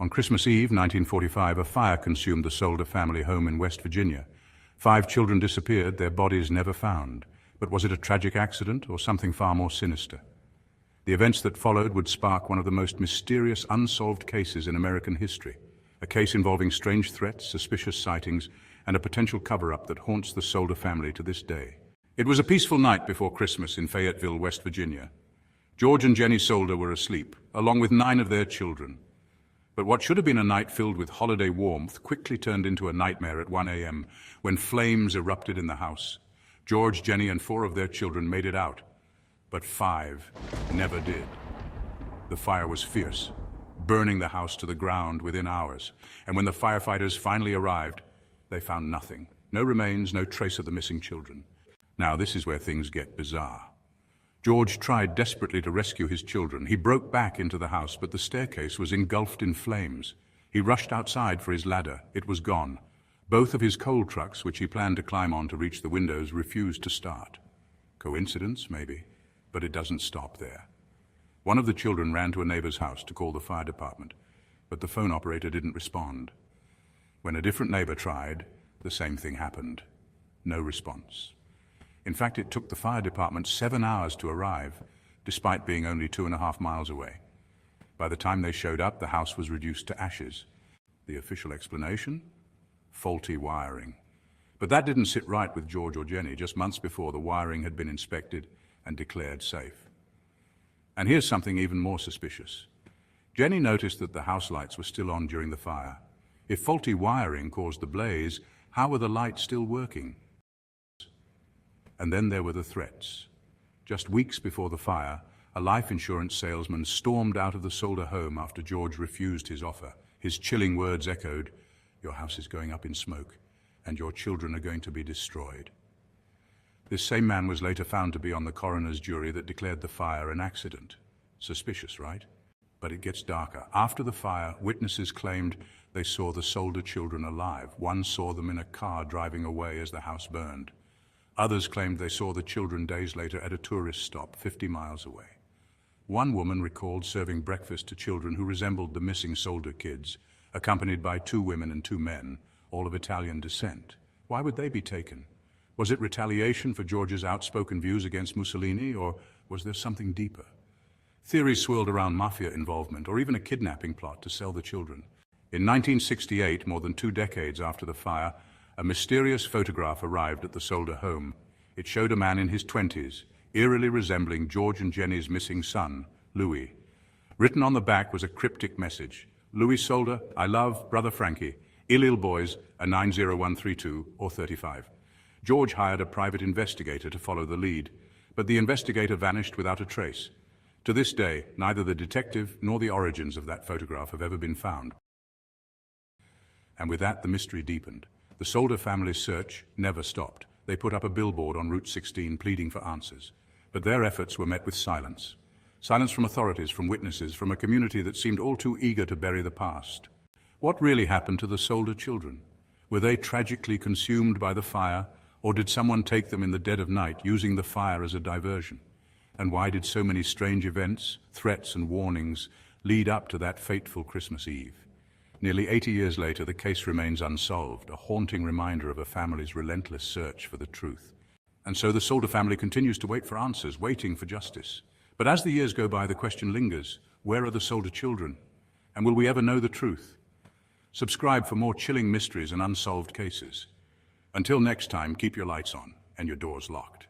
On Christmas Eve, 1945, a fire consumed the Sodder family home in West Virginia. 5 children disappeared, their bodies never found. But was it a tragic accident or something far more sinister? The events that followed would spark one of the most mysterious unsolved cases in American history, a case involving strange threats, suspicious sightings, and a potential cover-up that haunts the Sodder family to this day. It was a peaceful night before Christmas in Fayetteville, West Virginia. George and Jenny Sodder were asleep, along with 9 of their children. But what should have been a night filled with holiday warmth quickly turned into a nightmare at 1 a.m. when flames erupted in the house. George, Jenny, and 4 of their children made it out, but 5 never did. The fire was fierce, burning the house to the ground within hours. And when the firefighters finally arrived, they found nothing. No remains, no trace of the missing children. Now, this is where things get bizarre. George tried desperately to rescue his children. He broke back into the house, but the staircase was engulfed in flames. He rushed outside for his ladder. It was gone. Both of his coal trucks, which he planned to climb on to reach the windows, refused to start. Coincidence, maybe, but it doesn't stop there. One of the children ran to a neighbor's house to call the fire department, but the phone operator didn't respond. When a different neighbor tried, the same thing happened. No response. In fact, it took the fire department 7 hours to arrive, despite being only 2.5 miles away. By the time they showed up, the house was reduced to ashes. The official explanation? Faulty wiring. But that didn't sit right with George or Jenny. Just months before, the wiring had been inspected and declared safe. And here's something even more suspicious. Jenny noticed that the house lights were still on during the fire. If faulty wiring caused the blaze, how were the lights still working? And then there were the threats. Just weeks before the fire, a life insurance salesman stormed out of the Sodder home after George refused his offer. His chilling words echoed, "Your house is going up in smoke, and your children are going to be destroyed." This same man was later found to be on the coroner's jury that declared the fire an accident. Suspicious, right? But it gets darker. After the fire, witnesses claimed they saw the Sodder children alive. One saw them in a car driving away as the house burned. Others claimed they saw the children days later at a tourist stop 50 miles away. One woman recalled serving breakfast to children who resembled the missing Sodder kids, accompanied by 2 women and 2 men, all of Italian descent. Why would they be taken? Was it retaliation for George's outspoken views against Mussolini, or was there something deeper? Theories swirled around mafia involvement, or even a kidnapping plot to sell the children. In 1968, more than 2 decades after the fire, a mysterious photograph arrived at the Sodder home. It showed a man in his 20s, eerily resembling George and Jenny's missing son, Louis. Written on the back was a cryptic message: "Louis Sodder, I love, Brother Frankie, Ilil boys, a 90132 or 35. George hired a private investigator to follow the lead, but the investigator vanished without a trace. To this day, neither the detective nor the origins of that photograph have ever been found. And with that, the mystery deepened. The Sodder family's search never stopped. They put up a billboard on Route 16 pleading for answers. But their efforts were met with silence. Silence from authorities, from witnesses, from a community that seemed all too eager to bury the past. What really happened to the Sodder children? Were they tragically consumed by the fire, or did someone take them in the dead of night, using the fire as a diversion? And why did so many strange events, threats and warnings lead up to that fateful Christmas Eve? Nearly 80 years later, the case remains unsolved, a haunting reminder of a family's relentless search for the truth. And so the Sodder family continues to wait for answers, waiting for justice. But as the years go by, the question lingers: where are the Sodder children? And will we ever know the truth? Subscribe for more chilling mysteries and unsolved cases. Until next time, keep your lights on and your doors locked.